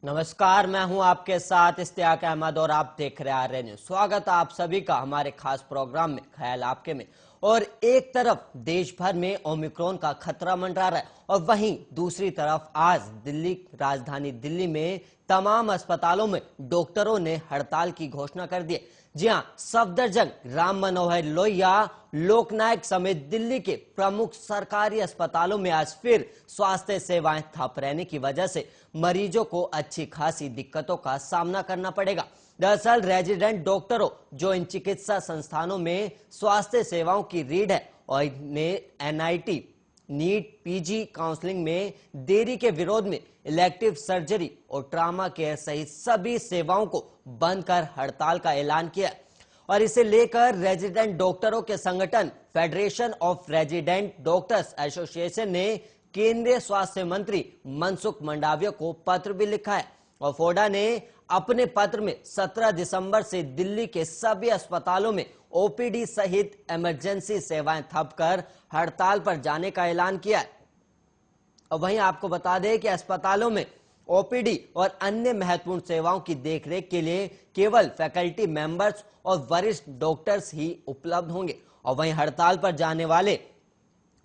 नमस्कार, मैं हूं आपके साथ इश्तियाक अहमद और आप देख रहे हैं आर्य न्यूज। स्वागत है आप सभी का हमारे खास प्रोग्राम में ख्याल आपके में। और एक तरफ देश भर में ओमिक्रॉन का खतरा मंडरा रहा है और वहीं दूसरी तरफ आज दिल्ली, राजधानी दिल्ली में तमाम अस्पतालों में डॉक्टरों ने हड़ताल की घोषणा कर दी है। जी हां, सफदरजंग, राम मनोहर लोहिया, लोकनायक समेत दिल्ली के प्रमुख सरकारी अस्पतालों में आज फिर स्वास्थ्य सेवाएं ठप रहने की वजह से मरीजों को अच्छी खासी दिक्कतों का सामना करना पड़ेगा। दरअसल रेजिडेंट डॉक्टरों जो इन चिकित्सा संस्थानों में स्वास्थ्य सेवाओं की रीढ़ है और इन्हें एनआईटी, नीट, पीजी काउंसलिंग में देरी के विरोध में इलेक्टिव सर्जरी और ट्रामा केयर सहित सभी सेवाओं को बंद कर हड़ताल का ऐलान किया और इसे लेकर रेजिडेंट डॉक्टरों के संगठन federation of resident doctors association ने केंद्रीय स्वास्थ्य मंत्री मनसुख मंडाविया को पत्र भी लिखा है और फोडा ने अपने पत्र में 17 दिसंबर से दिल्ली के सभी अस्पतालों में ओपीडी सहित इमरजेंसी सेवाएं ठप कर हड़ताल पर जाने का ऐलान किया है। और वहीं आपको बता दें कि अस्पतालों में ओपीडी और अन्य महत्वपूर्ण सेवाओं की देखरेख के लिए केवल फैकल्टी मेंबर्स और वरिष्ठ डॉक्टर्स ही उपलब्ध होंगे। और वहीं हड़ताल पर जाने वाले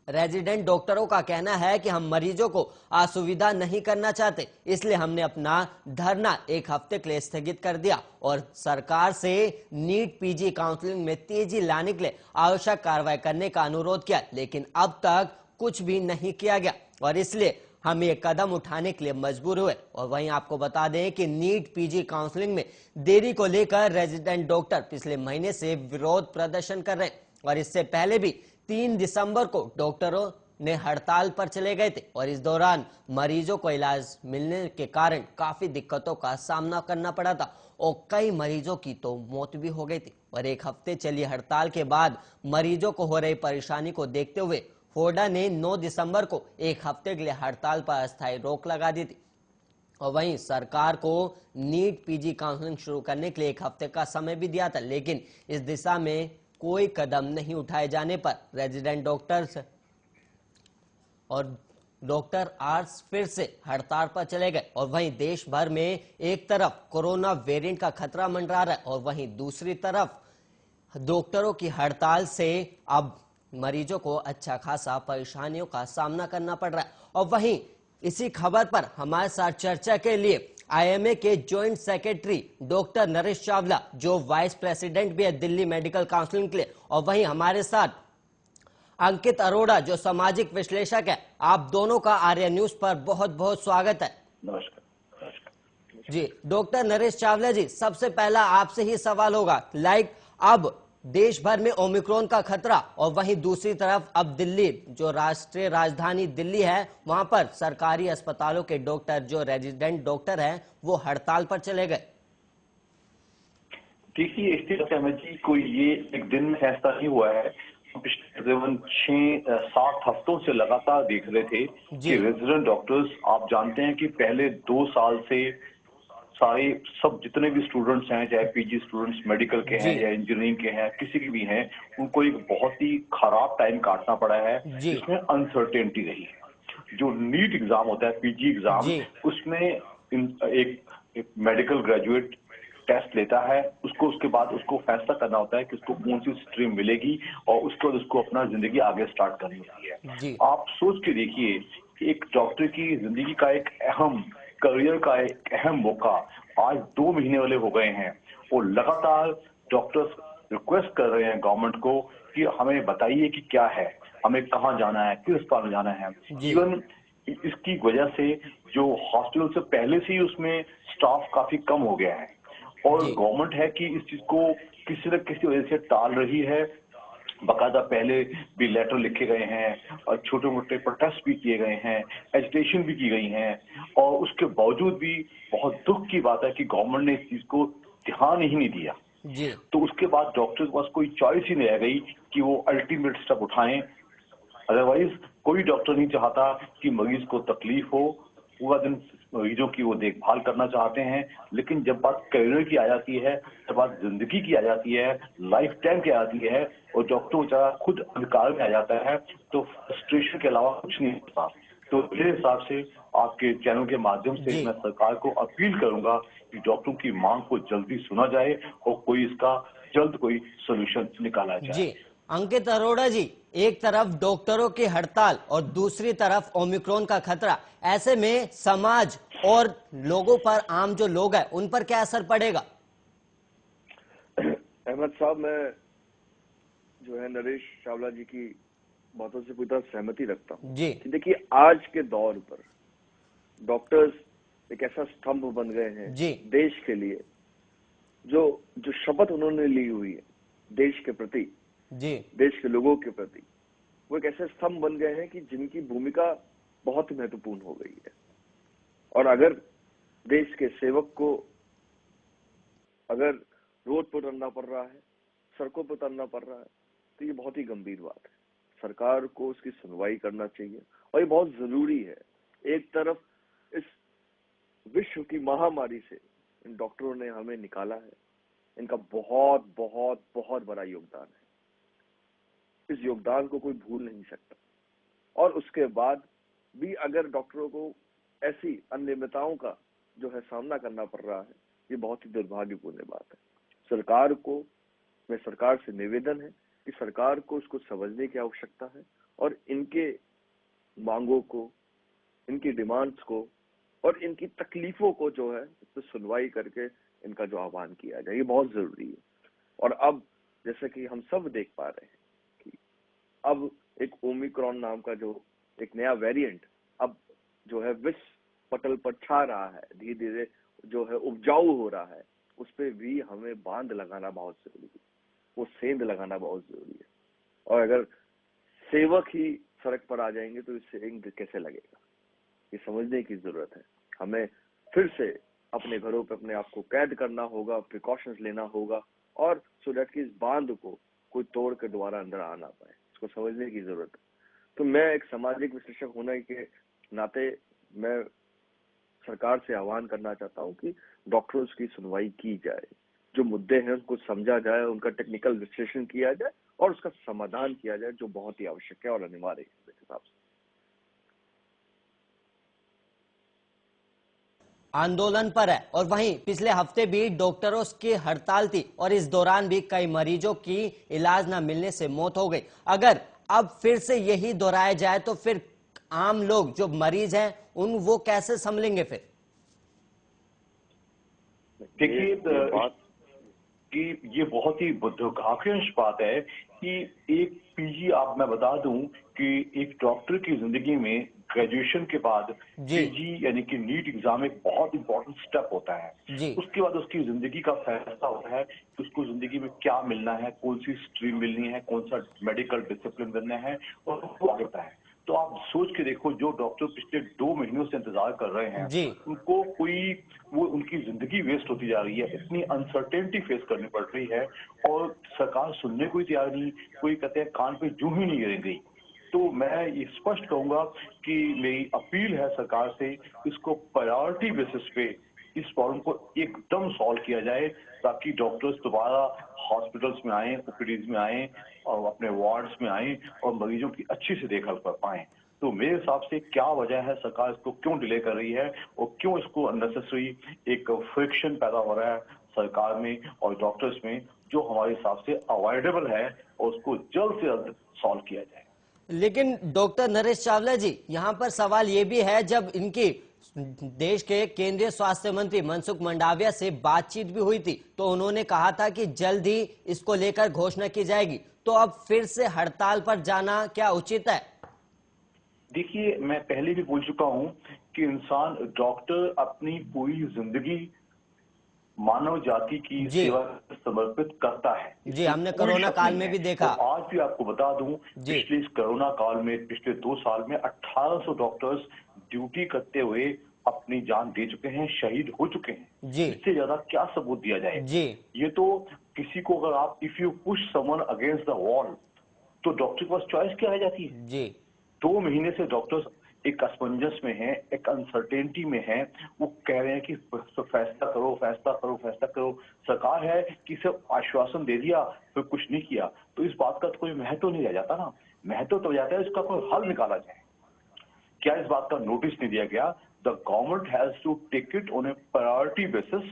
रेजिडेंट डॉक्टरों का कहना है कि हम मरीजों को असुविधा नहीं करना चाहते, इसलिए हमने अपना धरना एक हफ्ते के लिए स्थगित कर दिया और सरकार से नीट पीजी काउंसलिंग में तेजी लाने के लिए आवश्यक कार्रवाई करने का अनुरोध किया, लेकिन अब तक कुछ भी नहीं किया गया और इसलिए हम ये कदम उठाने के लिए मजबूर हुए। और वहीं आपको बता दें कि नीट पीजी काउंसलिंग में देरी को लेकर रेजिडेंट डॉक्टर पिछले महीने से विरोध प्रदर्शन कर रहे हैं और इससे पहले भी 3 दिसंबर को डॉक्टरों ने हड़ताल पर चले गए थे और इस दौरान मरीजों को इलाज मिलने के कारण काफी दिक्कतों का सामना करना पड़ा था और कई मरीजों की तो मौत भी हो गई थी। और एक हफ्ते चली हड़ताल के बाद मरीजों को हो रही परेशानी को देखते हुए फोडा ने 9 दिसंबर को एक हफ्ते के लिए हड़ताल पर अस्थायी रोक लगा दी थी और वहीं सरकार को नीट पीजी काउंसलिंग शुरू करने के लिए एक हफ्ते का समय भी दिया था, लेकिन इस दिशा में कोई कदम नहीं उठाए जाने पर रेजिडेंट डॉक्टर्स और डॉक्टर आज फिर से हड़ताल पर चले गए। और वहीं देश भर में एक तरफ कोरोना वेरिएंट का खतरा मंडरा रहा है और वहीं दूसरी तरफ डॉक्टरों की हड़ताल से अब मरीजों को अच्छा खासा परेशानियों का सामना करना पड़ रहा है। और वहीं इसी खबर पर हमारे साथ चर्चा के लिए आईएमए के joint secretary doctor Naresh Chawla जो वाइस प्रेसिडेंट भी है दिल्ली मेडिकल काउंसिल के लिए, और वहीं हमारे साथ अंकित अरोड़ा जो सामाजिक विश्लेषक है। आप दोनों का आर्य न्यूज पर बहुत बहुत स्वागत है। नमस्कार। जी डॉक्टर नरेश चावला जी, सबसे पहला आपसे ही सवाल होगा, अब देश भर में ओमिक्रॉन का खतरा और वहीं दूसरी तरफ अब दिल्ली जो राष्ट्रीय राजधानी दिल्ली है वहां पर सरकारी अस्पतालों के डॉक्टर जो रेजिडेंट डॉक्टर हैं वो हड़ताल पर चले गए। देखिए इश्तियाक अहमद जी, कोई ये एक दिन में फैसला नहीं हुआ है। पिछले तकरीबन 6-7 हफ्तों से लगातार देख रहे थे कि रेजिडेंट डॉक्टर्स, आप जानते हैं कि पहले 2 साल से सारे सब जितने भी स्टूडेंट्स हैं, चाहे पीजी स्टूडेंट्स मेडिकल के हैं या इंजीनियरिंग के हैं, किसी के भी हैं, उनको एक बहुत ही खराब टाइम काटना पड़ा है जिसमें अनसर्टेनिटी रही है। जो नीट एग्जाम होता है, पीजी एग्जाम, उसमें एक मेडिकल ग्रेजुएट टेस्ट लेता है, उसके बाद उसको फैसला करना होता है कि उसको कौन सी स्ट्रीम मिलेगी और उसके बाद उसको अपना जिंदगी आगे स्टार्ट करनी होती है। आप सोच के देखिए कि एक डॉक्टर की जिंदगी का एक अहम करियर का एक अहम मौका आज 2 महीने वाले हो गए हैं और लगातार डॉक्टर्स रिक्वेस्ट कर रहे हैं गवर्नमेंट को कि हमें बताइए कि क्या है, हमें कहाँ जाना है, किस अस्पताल में जाना है। इवन इसकी वजह से जो हॉस्पिटल से पहले से ही उसमें स्टाफ काफी कम हो गया है और गवर्नमेंट है कि इस चीज को किसी न किसी वजह से टाल रही है। बाकायदा पहले भी लेटर लिखे गए हैं और छोटे मोटे प्रोटेस्ट भी किए गए हैं, एजिटेशन भी की गई हैं और उसके बावजूद भी बहुत दुख की बात है कि गवर्नमेंट ने इस चीज को ध्यान ही नहीं दिया। तो उसके बाद डॉक्टर के पास कोई चॉइस ही नहीं रह गई कि वो अल्टीमेट स्टेप उठाएं। अदरवाइज कोई डॉक्टर नहीं चाहता कि मरीज को तकलीफ हो, पूरा दिन मरीजों की वो देखभाल करना चाहते हैं, लेकिन जब बात करियर की आ जाती है, जब बात जिंदगी की आ जाती है, लाइफ टाइम की आ जाती है और डॉक्टर बेचारा खुद अधिकार में आ जाता है तो फ्रस्ट्रेशन के अलावा कुछ नहीं होता। तो मेरे हिसाब से आपके चैनल के माध्यम से जी मैं सरकार को अपील करूंगा कि डॉक्टरों की मांग को जल्दी सुना जाए और कोई इसका जल्द कोई सोल्यूशन निकाला जी। जाए। अंकित अरोड़ा जी, एक तरफ डॉक्टरों की हड़ताल और दूसरी तरफ ओमिक्रॉन का खतरा, ऐसे में समाज और लोगों पर, आम जो लोग हैं उन पर क्या असर पड़ेगा? अहमद साहब, मैं जो है नरेश चावला जी की बातों से पूरी तरह सहमति रखता हूँ जी कि देखिए, आज के दौर पर डॉक्टर्स एक ऐसा स्तंभ बन गए हैं जी देश के लिए। जो जो शपथ उन्होंने ली हुई है देश के प्रति, जी देश के लोगों के प्रति, वो एक ऐसे स्तंभ बन गए हैं कि जिनकी भूमिका बहुत महत्वपूर्ण हो गई है। और अगर देश के सेवक को अगर रोड पर उतरना पड़ रहा है, सड़कों पर उतरना पड़ रहा है, तो ये बहुत ही गंभीर बात है। सरकार को उसकी सुनवाई करना चाहिए और ये बहुत जरूरी है। एक तरफ इस विश्व की महामारी से इन डॉक्टरों ने हमें निकाला है, इनका बहुत बहुत बहुत बड़ा योगदान है। इस योगदान को कोई भूल नहीं सकता। और उसके बाद भी अगर डॉक्टरों को ऐसी अनियमितताओं का जो है सामना करना पड़ रहा है, ये बहुत ही दुर्भाग्यपूर्ण बात है। सरकार को, मैं सरकार से निवेदन है कि सरकार को इसको समझने की आवश्यकता है और इनके मांगों को, इनकी डिमांड्स को और इनकी तकलीफों को जो है इस पर सुनवाई करके इनका जो आह्वान किया जाए, ये बहुत जरूरी है। और अब जैसे कि हम सब देख पा रहे हैं कि अब एक ओमिक्रॉन नाम का जो एक नया वेरिएंट अब जो है विश्व पटल पर छा रहा है, धीरे धीरे जो है उपजाऊ हो रहा है, उस पर भी हमें बांध लगाना बहुत जरूरी है, वो सेंध लगाना बहुत जरूरी है। और अगर सेवक ही सड़क पर आ जाएंगे तो इससे सेंध कैसे लगेगा, ये समझने की जरूरत है। हमें फिर से अपने घरों पे अपने आप को कैद करना होगा, प्रिकॉशंस लेना होगा, और सो दैट कि इस बांध को कोई तोड़ के दोबारा अंदर आ ना पाए, इसको समझने की जरूरत है। तो मैं एक सामाजिक विश्लेषक होने के नाते मैं सरकार से आह्वान करना चाहता हूं कि डॉक्टर्स की सुनवाई की जाए, जो मुद्दे हैं उनको समझा जाए, उनका टेक्निकल विश्लेषण किया जाए और उसका समाधान किया जाए, जो बहुत ही आवश्यक है और अनिवार्य है मेरे हिसाब से। आंदोलन पर है और वहीं पिछले हफ्ते भी डॉक्टरों की हड़ताल थी और इस दौरान भी कई मरीजों की इलाज न मिलने से मौत हो गई। अगर अब फिर से यही दोहराया जाए तो फिर आम लोग जो मरीज हैं वो कैसे संभलेंगे फिर? देखिए कि ये बहुत ही दुर्भाग्यजनक बात है कि एक पीजी, आप मैं बता दूं कि एक डॉक्टर की जिंदगी में ग्रेजुएशन के बाद जी पीजी यानी कि नीट एग्जाम एक बहुत इंपॉर्टेंट स्टेप होता है। जी उसके बाद उसकी जिंदगी का फैसला होता है कि उसको जिंदगी में क्या मिलना है, कौन सी स्ट्रीम मिलनी है, कौन सा मेडिकल डिसिप्लिन करना है, और वो आगे होता है। तो आप सोच के देखो, जो डॉक्टर पिछले 2 महीनों से इंतजार कर रहे हैं, जी उनको वो उनकी जिंदगी वेस्ट होती जा रही है, इतनी अनसर्टेनिटी फेस करनी पड़ रही है, और सरकार सुनने को ही तैयार नहीं। कोई कहते हैं कान पे जूं ही नहीं गिरेंगी। तो मैं ये स्पष्ट कहूंगा कि मेरी अपील है सरकार से, इसको प्रायोरिटी बेसिस पे इस प्रॉब्लम को एकदम सॉल्व किया जाए, ताकि डॉक्टर्स दोबारा हॉस्पिटल्स में आए, ओपीडीज में आए और अपने वार्ड्स में आए और मरीजों की अच्छी से देखभाल कर पाए। तो मेरे हिसाब से क्या वजह है, सरकार इसको क्यों डिले कर रही है और क्यों इसको अननेसेसरी एक फ्रिक्शन पैदा हो रहा है सरकार में और डॉक्टर्स में, जो हमारे हिसाब से अवॉइडेबल है, और उसको जल्द से जल्द सॉल्व किया जाए। लेकिन डॉक्टर नरेश चावला जी, यहाँ पर सवाल ये भी है, जब इनकी देश के केंद्रीय स्वास्थ्य मंत्री मनसुख मंडाविया से बातचीत भी हुई थी तो उन्होंने कहा था कि जल्द ही इसको लेकर घोषणा की जाएगी, तो अब फिर से हड़ताल पर जाना क्या उचित है? देखिए, मैं पहले भी बोल चुका हूं कि इंसान, डॉक्टर अपनी पूरी जिंदगी मानव जाति की जी सेवा समर्पित करता है, जी, इसमें हमने कोई कोरोना शक काल नहीं में है। भी देखा। और आज भी आपको बता दूं, जी पिछले इस कोरोना काल में पिछले 2 साल में 1800 डॉक्टर्स ड्यूटी करते हुए अपनी जान दे चुके हैं, शहीद हो चुके हैं। जी इससे ज्यादा क्या सबूत दिया जाए? जी ये तो किसी को, अगर आप if you push someone against the wall, तो डॉक्टर के पास चॉइस क्या रह जाती है? जी 2 महीने से डॉक्टर्स एक असमंजस में है, एक अनसर्टेनिटी में है। वो कह रहे हैं कि फैसला करो, फैसला करो, फैसला करो। सरकार है कि सिर्फ आश्वासन दे दिया, फिर कुछ नहीं किया, तो इस बात का तो कोई महत्व नहीं रह जाता ना। महत्व तो जाता है इसका कोई हल निकाला जाए। क्या इस बात का नोटिस नहीं दिया गया? The government has to take it on a priority basis,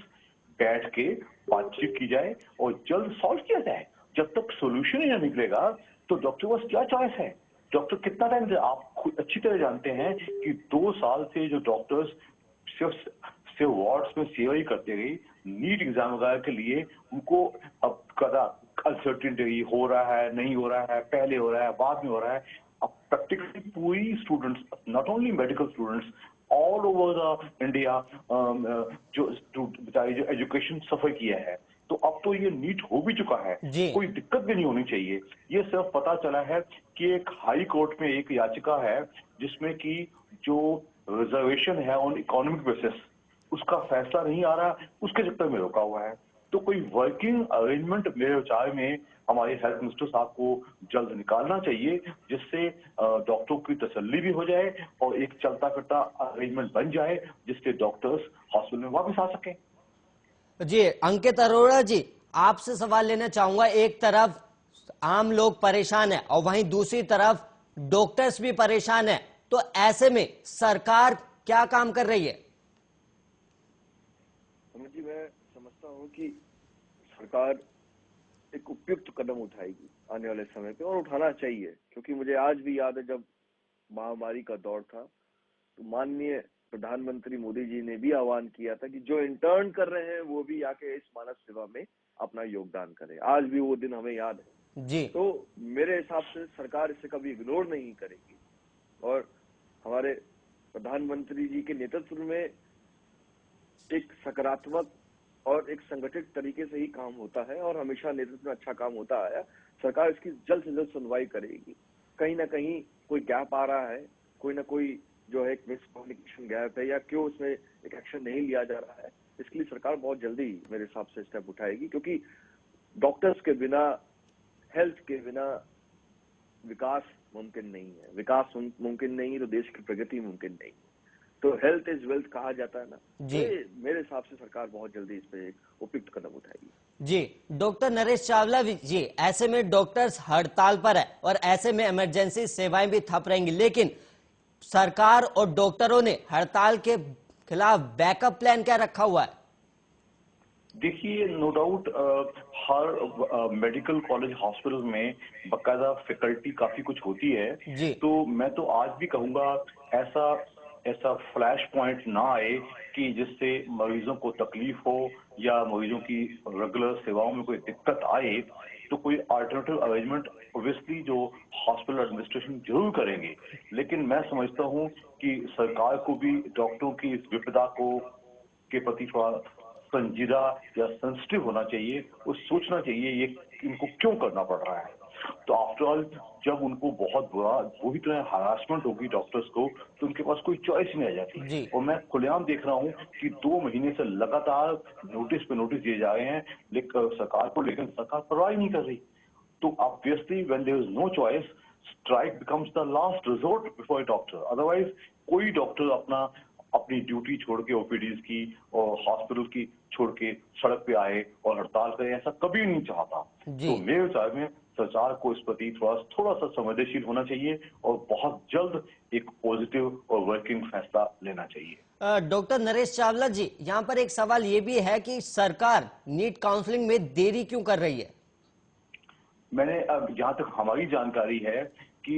बैठ के बातचीत की जाए और जल्द सॉल्व किया जाए। जब तक सोल्यूशन ही ना निकलेगा तो डॉक्टर के पास क्या चॉइस है? डॉक्टर कितना टाइम दे? आप खुद अच्छी तरह जानते हैं कि 2 साल से जो डॉक्टर्स सिर्फ वार्ड्स में सेवा ही करते गए, नीट एग्जाम वगैरह के लिए उनको अब कदा अनसर्टिनिटी हो रहा है, नहीं हो रहा है, पहले हो रहा है, बाद में हो रहा है। अब प्रैक्टिकली पूरी students, not only medical students, all over the India, जो बेचारे जो एजुकेशन सफर किया है, तो अब तो ये नीट हो भी चुका है, जी कोई दिक्कत भी नहीं होनी चाहिए। ये सिर्फ पता चला है कि एक हाई कोर्ट में एक याचिका है जिसमें कि जो रिजर्वेशन है ऑन इकोनॉमिक बेसिस, उसका फैसला नहीं आ रहा, उसके चक्कर में रोका हुआ है। तो कोई वर्किंग अरेंजमेंट मेरे विचार में हमारे हेल्थ मिनिस्टर साहब को जल्द निकालना चाहिए, जिससे डॉक्टरों की तसल्ली भी हो जाए और एक चलता फिरता अरेंजमेंट बन जाए जिससे डॉक्टर्स हॉस्पिटल में वापस आ सकें। जी, अंकित अरोड़ा जी, आपसे सवाल लेना चाहूंगा। एक तरफ आम लोग परेशान है और वहीं दूसरी तरफ डॉक्टर्स भी परेशान है, तो ऐसे में सरकार क्या काम कर रही है? अमित जी, मैं समझता हूँ कि सरकार एक उपयुक्त कदम उठाएगी आने वाले समय पे, और उठाना चाहिए, क्योंकि मुझे आज भी याद है जब महामारी का दौर था तो माननीय प्रधानमंत्री मोदी जी ने भी आह्वान किया था कि जो इंटर्न कर रहे हैं वो भी आके इस मानव सेवा में अपना योगदान करें। आज भी वो दिन हमें याद है। जी तो मेरे हिसाब से सरकार इसे कभी इग्नोर नहीं करेगी, और हमारे प्रधानमंत्री जी के नेतृत्व में एक सकारात्मक और एक संगठित तरीके से ही काम होता है, और हमेशा नेतृत्व में अच्छा काम होता आया। सरकार इसकी जल्द से जल्द सुनवाई करेगी। कहीं ना कहीं कोई गैप आ रहा है, कोई ना कोई जो है एक मिसकम्युनिकेशन गैप है, या क्यों उसमें एक एक्शन नहीं लिया जा रहा है, इसके लिए सरकार बहुत जल्दी मेरे हिसाब से स्टेप उठाएगी। क्योंकि डॉक्टर्स के बिना, हेल्थ के बिना विकास मुमकिन नहीं है। विकास मुमकिन नहीं है तो देश की प्रगति मुमकिन नहीं है। तो हेल्थ इज वेल्थ कहा जाता है ना, जी तो मेरे हिसाब से सरकार बहुत जल्दी इस पे एक उपयुक्त कदम उठाएगी। जी, डॉक्टर नरेश चावला जी, ऐसे में डॉक्टर्स हड़ताल पर है और ऐसे में इमरजेंसी सेवाएं भी ठप रहेंगी, लेकिन सरकार और डॉक्टरों ने हड़ताल के खिलाफ बैकअप प्लान क्या रखा हुआ है? देखिए, नो डाउट हर मेडिकल कॉलेज हॉस्पिटल में बकायदा फैकल्टी काफी कुछ होती है। जी तो मैं तो आज भी कहूंगा ऐसा ऐसा फ्लैश पॉइंट ना आए कि जिससे मरीजों को तकलीफ हो या मरीजों की रेगुलर सेवाओं में कोई दिक्कत आए। तो कोई अल्टरनेटिव अरेंजमेंट ऑब्वियसली जो हॉस्पिटल एडमिनिस्ट्रेशन जरूर करेंगे, लेकिन मैं समझता हूं कि सरकार को भी डॉक्टरों की इस विपदा को के प्रति थोड़ा संजीदा या सेंसिटिव होना चाहिए और सोचना चाहिए ये इनको क्यों करना पड़ रहा है। तो आफ्टर ऑल जब उनको बहुत बुरी तरह हरासमेंट होगी डॉक्टर्स को, तो उनके पास कोई चॉइस ही नहीं आ जाती। जी और मैं खुलेआम देख रहा हूँ कि 2 महीने से लगातार नोटिस पे नोटिस दिए जा रहे हैं लेकिन सरकार को, लेकिन सरकार परवाह ही नहीं कर रही। तो obviously when there is no choice, strike becomes the last resort before a doctor. Otherwise कोई डॉक्टर अपनी ड्यूटी छोड़ के, ओपीडीज की और हॉस्पिटल की छोड़ के सड़क पे आए और हड़ताल करे, ऐसा कभी नहीं चाहता। जी तो मेरे विचार में सरकार को इस प्रति थोड़ा सा संवेदनशील होना चाहिए और बहुत जल्द एक पॉजिटिव और वर्किंग फैसला लेना चाहिए। डॉक्टर नरेश चावला जी, यहाँ पर एक सवाल ये भी है कि सरकार नीट काउंसलिंग में देरी क्यों कर रही है? मैंने अब जहां तक हमारी जानकारी है कि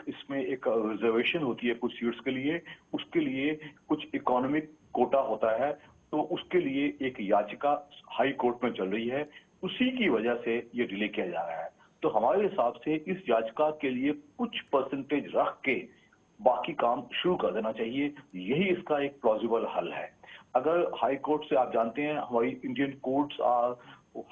इसमें एक रिजर्वेशन होती है कुछ सीट्स के लिए, उसके लिए कुछ इकोनॉमिक कोटा होता है, तो उसके लिए एक याचिका हाई कोर्ट में चल रही है, उसी की वजह से ये डिले किया जा रहा है। तो हमारे हिसाब से इस याचिका के लिए कुछ परसेंटेज रख के बाकी काम शुरू कर देना चाहिए, यही इसका एक प्लॉजिबल हल है। अगर हाई कोर्ट से, आप जानते हैं हमारी Indian courts are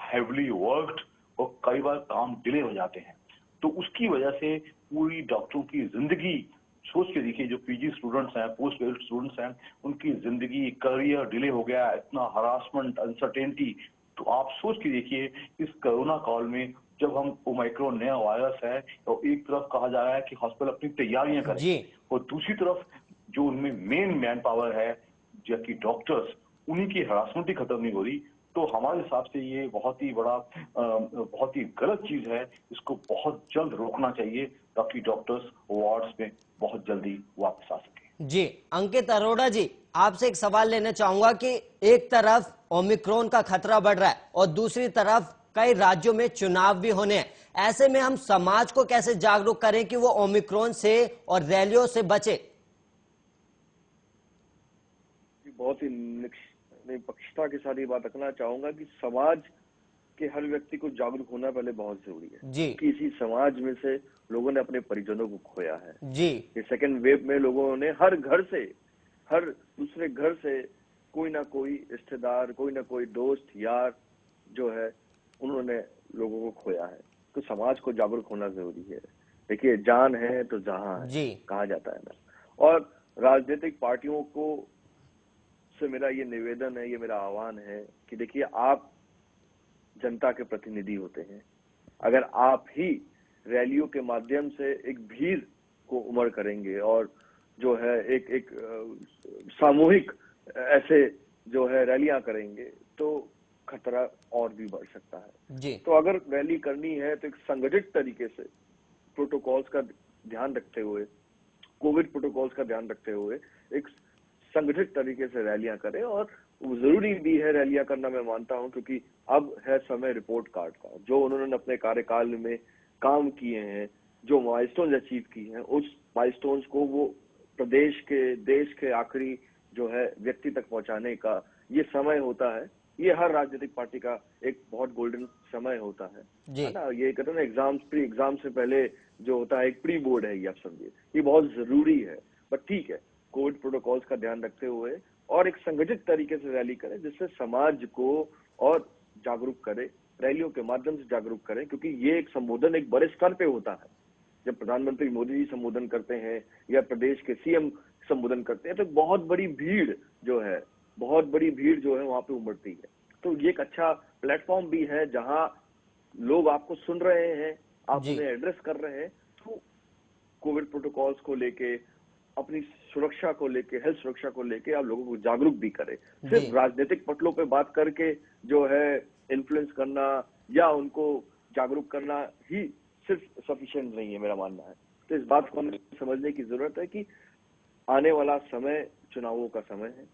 heavily worked और कई बार काम डिले हो जाते हैं, तो उसकी वजह से पूरी डॉक्टरों की जिंदगी, सोच के देखिए जो पीजी स्टूडेंट्स हैं, पोस्ट ग्रेजुएट स्टूडेंट्स हैं, उनकी जिंदगी, करियर डिले हो गया, इतना हरासमेंट, अनसर्टेनिटी। तो आप सोच के देखिए इस कोरोना काल में जब हम ओमाइक्रोन नया वायरस है तो एक तरफ कहा जा रहा है कि हॉस्पिटल अपनी तैयारियां करें जी और दूसरी तरफ जो उनमें मेन मैन पावर है जबकि डॉक्टर्स, उन्हीं की हरासमेंट ही खत्म नहीं हो रही, तो हमारे हिसाब से ये बहुत ही बड़ा बहुत ही गलत चीज है। इसको बहुत जल्द रोकना चाहिए ताकि डॉक्टर्स वार्ड्स में बहुत जल्दी वापस आ सके। जी अंकित अरोड़ा जी, आपसे एक सवाल लेना चाहूंगा कि एक तरफ ओमिक्रॉन का खतरा बढ़ रहा है और दूसरी तरफ कई राज्यों में चुनाव भी होने हैं, ऐसे में हम समाज को कैसे जागरूक करें कि वो ओमिक्रॉन से और रैलियों से बचे? बहुत ही निष्पक्षता के साथ ये बात रखना चाहूंगा कि समाज के हर व्यक्ति को जागरूक होना पहले बहुत जरूरी है जी कि इसी समाज में से लोगों ने अपने परिजनों को खोया है। जी ये सेकेंड वेव में लोगों ने हर घर से, हर दूसरे घर से कोई ना कोई रिश्तेदार, कोई ना कोई दोस्त यार जो है उन्होंने लोगों को खोया है। तो समाज को जागरूक होना जरूरी है। देखिए, जान है तो जहां है जी कहा जाता है ना। और राजनीतिक पार्टियों को से मेरा ये निवेदन है, ये मेरा आह्वान है कि देखिए, आप जनता के प्रतिनिधि होते हैं। अगर आप ही रैलियों के माध्यम से एक भीड़ को उमड़ करेंगे और जो है एक सामूहिक ऐसे जो है रैलियां करेंगे तो खतरा और भी बढ़ सकता है। जी तो अगर रैली करनी है तो एक संगठित तरीके से प्रोटोकॉल्स का ध्यान रखते हुए, कोविड प्रोटोकॉल्स का ध्यान रखते हुए एक संगठित तरीके से रैलियां करें। और जरूरी भी है रैलियां करना, मैं मानता हूं, क्योंकि अब है समय रिपोर्ट कार्ड का। जो उन्होंने अपने कार्यकाल में काम किए हैं, जो माइलस्टोन्स अचीव की हैं, उस माइलस्टोन्स को वो प्रदेश के, देश के आखिरी जो है व्यक्ति तक पहुंचाने का ये समय होता है। ये हर राजनीतिक पार्टी का एक बहुत गोल्डन समय होता है ना। ये कहते हैं ना, एग्जाम, प्री एग्जाम से पहले जो होता है एक प्री बोर्ड है, ये आप समझिए, ये बहुत जरूरी है। बट ठीक है, कोविड प्रोटोकॉल्स का ध्यान रखते हुए और एक संगठित तरीके से रैली करें जिससे समाज को और जागरूक करें, रैलियों के माध्यम से जागरूक करें। क्योंकि ये एक संबोधन एक बड़े स्तर पे होता है। जब प्रधानमंत्री मोदी जी संबोधन करते हैं या प्रदेश के सीएम संबोधन करते हैं तो बहुत बड़ी भीड़ जो है, बहुत बड़ी भीड़ जो है वहां पे उमड़ती है। तो ये एक अच्छा प्लेटफॉर्म भी है जहां लोग आपको सुन रहे हैं, आप उन्हें एड्रेस कर रहे हैं। तो कोविड प्रोटोकॉल्स को लेके, अपनी सुरक्षा को लेके, हेल्थ सुरक्षा को लेके आप लोगों को जागरूक भी करें। सिर्फ राजनीतिक पटलों पे बात करके जो है इन्फ्लुएंस करना या उनको जागरूक करना ही सिर्फ सफिशिएंट नहीं है, मेरा मानना है। तो इस बात को हमें समझने की जरूरत है कि आने वाला समय चुनावों का समय है।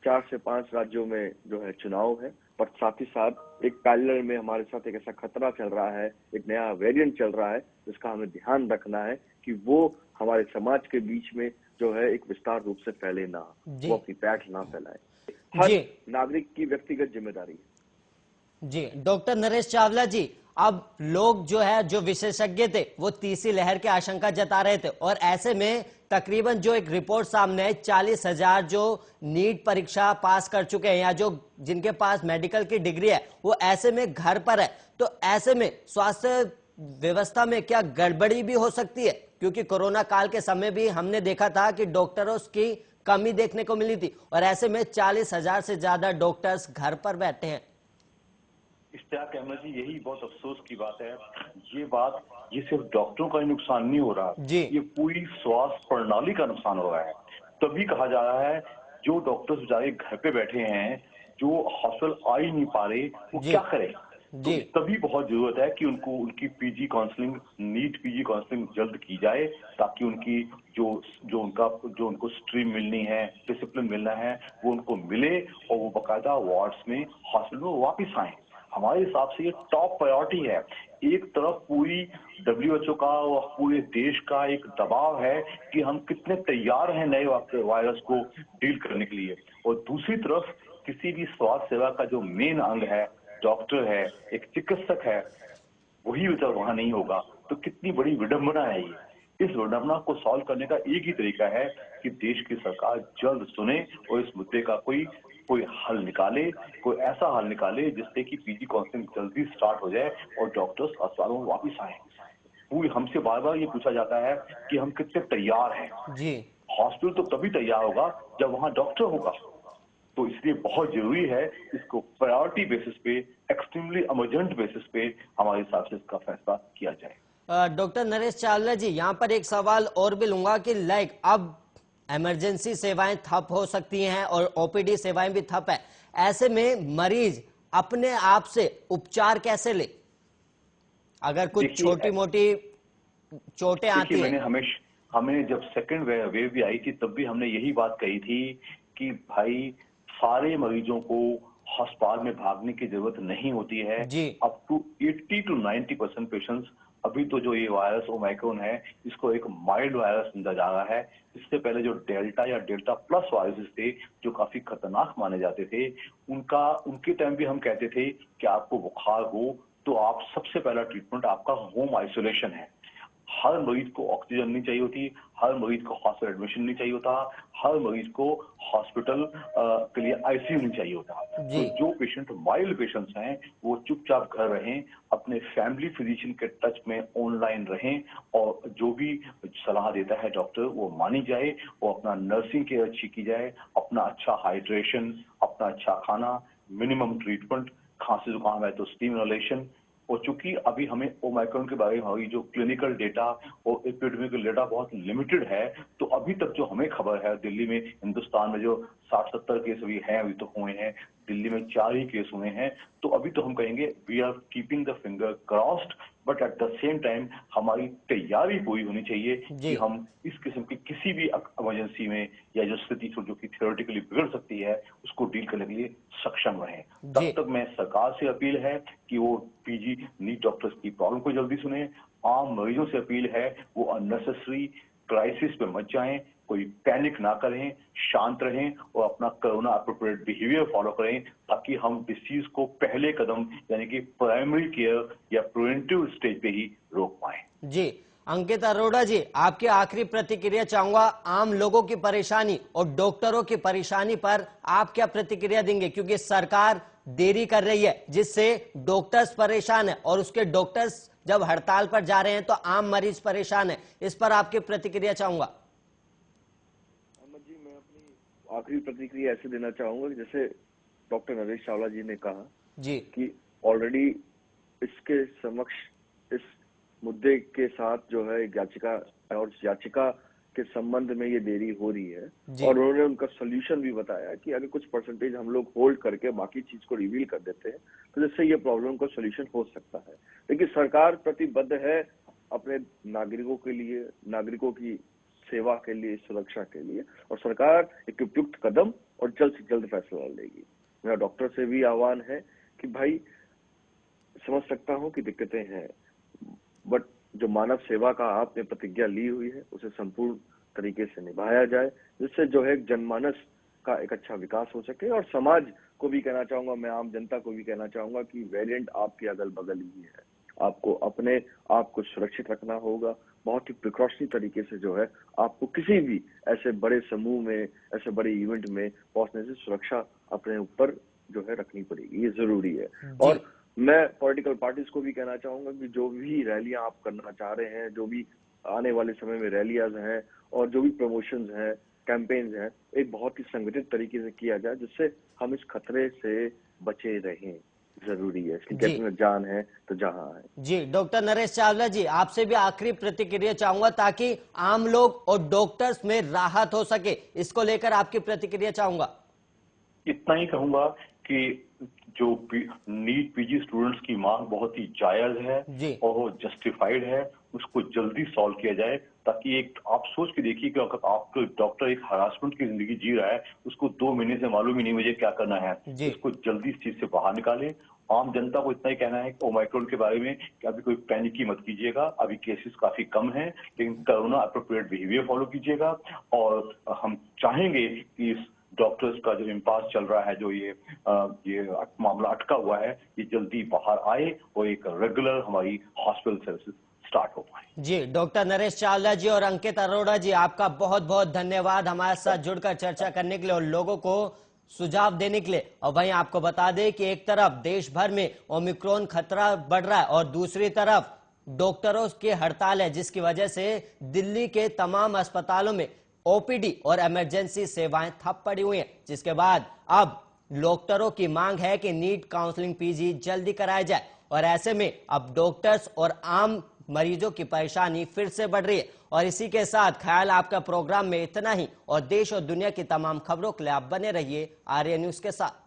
4 से 5 राज्यों में जो है चुनाव है, पर साथ ही साथ एक पैरेलल में हमारे साथ एक ऐसा खतरा चल रहा है, एक नया वेरिएंट चल रहा है, जिसका हमें ध्यान रखना है कि वो हमारे समाज के बीच में जो है एक विस्तार रूप से फैले ना, वो अपनी पैठ ना फैलाए। हर नागरिक की व्यक्तिगत जिम्मेदारी है। जी डॉक्टर नरेश चावला जी, अब लोग जो है, जो विशेषज्ञ थे, वो तीसरी लहर की आशंका जता रहे थे और ऐसे में तकरीबन जो एक रिपोर्ट सामने है, 40,000 जो नीट परीक्षा पास कर चुके हैं या जो जिनके पास मेडिकल की डिग्री है वो ऐसे में घर पर है। तो ऐसे में स्वास्थ्य व्यवस्था में क्या गड़बड़ी भी हो सकती है? क्योंकि कोरोना काल के समय भी हमने देखा था कि डॉक्टरों की कमी देखने को मिली थी और ऐसे में 40,000 से ज्यादा डॉक्टर्स घर पर बैठे हैं। इश्तियाक अहमद जी, यही बहुत अफसोस की बात है। ये सिर्फ डॉक्टरों का ही नुकसान नहीं हो रहा, ये पूरी स्वास्थ्य प्रणाली का नुकसान हो रहा है। तभी कहा जा रहा है जो डॉक्टर्स बेचारे घर पे बैठे हैं, जो हॉस्पिटल आ ही नहीं पा रहे, वो क्या करें। तो तभी बहुत जरूरत है कि उनकी PG counselling, NEET PG counselling जल्द की जाए ताकि उनकी जो उनको स्ट्रीम मिलनी है, डिसिप्लिन मिलना है, वो उनको मिले और वो बाकायदा वार्ड्स में, हॉस्पिटल में वापिस आए। हमारे हिसाब से ये टॉप प्रायोरिटी है। एक तरफ पूरी WHO का और पूरे देश का एक दबाव है कि हम कितने तैयार हैं नए वायरस को डील करने के लिए, और दूसरी तरफ किसी भी स्वास्थ्य सेवा का जो मेन अंग है, डॉक्टर है, एक चिकित्सक है, वही विचार वहां नहीं होगा तो कितनी बड़ी विडंबना है ये। इस विडंबना को सॉल्व करने का एक ही तरीका है कि देश की सरकार जल्द सुने और इस मुद्दे का कोई हल निकाले, कोई ऐसा हल निकाले जिससे कि पीजी काउंसलिंग जल्दी स्टार्ट हो जाए और डॉक्टर्स अस्पतालों में वापिस आए। पूरी हमसे बार बार ये पूछा जाता है कि हम कितने तैयार हैं। हॉस्पिटल तो तभी तैयार होगा जब वहां डॉक्टर होगा। तो इसलिए बहुत जरूरी है इसको प्रायोरिटी बेसिस पे, एक्सट्रीमली इमरजेंट बेसिस पे हमारे हिसाब से इसका फैसला किया जाए। डॉक्टर नरेश चावला जी, यहाँ पर एक सवाल और भी लूंगा कि अब इमरजेंसी सेवाएं ठप हो सकती हैं और ओपीडी सेवाएं भी ठप है। ऐसे में मरीज अपने आप से उपचार कैसे ले, अगर कुछ छोटी मोटी चोटें आती मैंने हैं? हमें जब सेकंड वेव भी आई थी तब भी हमने यही बात कही थी कि भाई सारे मरीजों को अस्पताल में भागने की जरूरत नहीं होती है। जी। अप टू 80 to 90% पेशेंट्स, अभी तो जो ये वायरस ओमाइक्रोन है इसको एक माइल्ड वायरस समझा जा रहा है। इससे पहले जो डेल्टा या डेल्टा प्लस वायरसेस थे जो काफी खतरनाक माने जाते थे, उनके टाइम भी हम कहते थे कि आपको बुखार हो तो आप सबसे पहला ट्रीटमेंट आपका होम आइसोलेशन है। हर मरीज को ऑक्सीजन नहीं चाहिए होती, हर मरीज को हॉस्पिटल एडमिशन नहीं चाहिए होता, हर मरीज को हॉस्पिटल के लिए आईसीयू नहीं चाहिए होता। तो जी। जो पेशेंट माइल्ड पेशेंट्स हैं वो चुपचाप घर रहें, अपने फैमिली फिजिशियन के टच में ऑनलाइन रहें और जो भी सलाह देता है डॉक्टर वो मानी जाए और अपना नर्सिंग केयर अच्छी की जाए, अपना अच्छा हाइड्रेशन, अपना अच्छा खाना, मिनिमम ट्रीटमेंट, खांसी जुकाम है तो स्टीम इनहेलेशन। और चूंकि अभी हमें ओमाइक्रोन के बारे में हमारी जो क्लिनिकल डेटा और एपिडेमिकल डेटा बहुत लिमिटेड है, तो अभी तक जो हमें खबर है दिल्ली में, हिंदुस्तान में जो 60-70 केस अभी हैं, अभी तो हुए हैं, दिल्ली में 4 ही केस हुए हैं, तो अभी तो हम कहेंगे we are keeping the finger crossed, but at the same time हमारी तैयारी पूरी होनी चाहिए कि हम इस किस्म की किसी भी इमरजेंसी में या जो स्थिति जो कि थियोरेटिकली बिगड़ सकती है उसको डील करने के लिए सक्षम रहें। तब तक मैं सरकार से अपील है कि वो पीजी नीट डॉक्टर्स की प्रॉब्लम को जल्दी सुने। आम मरीजों से अपील है वो अननेसेसरी क्राइसिस पे मत जाएं, कोई पैनिक ना करें, शांत रहें और अपना कोरोना अप्रोप्रिएट बिहेवियर फॉलो करें ताकि हम डिसीज को पहले कदम यानी कि प्राइमरी केयर या प्रिवेंटिव स्टेज पे ही रोक पाएं। जी, अंकित अरोड़ा जी, आपकी आखिरी प्रतिक्रिया चाहूंगा। आम लोगों की परेशानी और डॉक्टरों की परेशानी पर आप क्या प्रतिक्रिया देंगे, क्योंकि सरकार देरी कर रही है जिससे डॉक्टर्स परेशान है और उसके डॉक्टर्स जब हड़ताल पर जा रहे हैं तो आम मरीज परेशान है। इस पर आपकी प्रतिक्रिया चाहूंगा। अहमद जी, मैं अपनी आखिरी प्रतिक्रिया ऐसे देना चाहूंगा कि जैसे डॉक्टर नरेश चावला जी ने कहा जी कि ऑलरेडी इसके समक्ष इस मुद्दे के साथ जो है याचिका और याचिका के संबंध में ये देरी हो रही है और उन्होंने उनका सोल्यूशन भी बताया कि अगर कुछ परसेंटेज हम लोग होल्ड करके बाकी चीज को रिवील कर देते हैं तो जिससे ये प्रॉब्लम का सोल्यूशन हो सकता है। लेकिन सरकार प्रतिबद्ध है अपने नागरिकों के लिए, नागरिकों की सेवा के लिए, सुरक्षा के लिए, और सरकार एक उपयुक्त कदम और जल्द से जल्द फैसला लेगी। मेरा डॉक्टर से भी आह्वान है कि भाई समझ सकता हूं कि दिक्कतें हैं, बट जो मानव सेवा का आपने प्रतिज्ञा ली हुई है उसे संपूर्ण तरीके से निभाया जाए, जिससे जो है जनमानस का एक अच्छा विकास हो सके। और समाज को भी कहना चाहूंगा, मैं आम जनता को भी कहना चाहूंगा कि वेरिएंट आपके अगल बगल ही है, आपको अपने आप को सुरक्षित रखना होगा। बहुत ही प्रिकॉशनरी तरीके से जो है आपको किसी भी ऐसे बड़े समूह में, ऐसे बड़े इवेंट में पहुंचने से सुरक्षा अपने ऊपर जो है रखनी पड़ेगी, ये जरूरी है। और मैं पॉलिटिकल पार्टीज को भी कहना चाहूंगा कि जो भी रैलियां आप करना चाह रहे हैं, जो भी आने वाले समय में रैलियां हैं और जो भी प्रमोशंस हैं, कैंपेन्स हैं, एक बहुत ही संगठित तरीके से किया जाए जिससे हम इस खतरे से बचे रहें। जरूरी है, इसकी कहते हैं जान है तो जहां है। जी, डॉक्टर नरेश चावला जी, आपसे भी आखिरी प्रतिक्रिया चाहूंगा ताकि आम लोग और डॉक्टर्स में राहत हो सके, इसको लेकर आपकी प्रतिक्रिया चाहूंगा। इतना ही कहूंगा कि जो नीट पीजी स्टूडेंट्स की मांग बहुत ही जायज है और वो जस्टिफाइड है, उसको जल्दी सॉल्व किया जाए ताकि एक आप सोच के देखिए कि अगर आपको डॉक्टर एक हरासमेंट की जिंदगी जी रहा है, उसको 2 महीने से मालूम ही नहीं मुझे क्या करना है, उसको जल्दी इस चीज से बाहर निकालें। आम जनता को इतना ही कहना है कि ओमाइक्रोन के बारे में कि अभी कोई पैनिक ही मत कीजिएगा, अभी केसेस काफी कम हैं, लेकिन कोरोना अप्रोप्रिएट बिहेवियर फॉलो कीजिएगा। और हम चाहेंगे कि इस डॉक्टर्स का जो इम्पास चल रहा है, जो ये मामला अटका हुआ है, ये जल्दी बाहर आए और एक रेगुलर हमारी हॉस्पिटल सर्विसेज स्टार्ट हो पाए। जी, डॉक्टर नरेश चावला जी और अंकित अरोड़ा जी, आपका बहुत बहुत धन्यवाद हमारे साथ जुड़कर चर्चा करने के लिए और लोगों को सुझाव देने के लिए। और वहीं आपको बता दें कि एक तरफ देश भर में ओमिक्रॉन खतरा बढ़ रहा है और दूसरी तरफ डॉक्टरों की हड़ताल है, जिसकी वजह से दिल्ली के तमाम अस्पतालों में ओपीडी और इमरजेंसी सेवाएं ठप पड़ी हुई हैं, जिसके बाद अब डॉक्टरों की मांग है कि नीट काउंसलिंग पीजी जल्दी कराया जाए। और ऐसे में अब डॉक्टर्स और आम मरीजों की परेशानी फिर से बढ़ रही है। और इसी के साथ ख्याल आपका प्रोग्राम में इतना ही, और देश और दुनिया की तमाम खबरों के लिए आप बने रहिए आर्य न्यूज के साथ।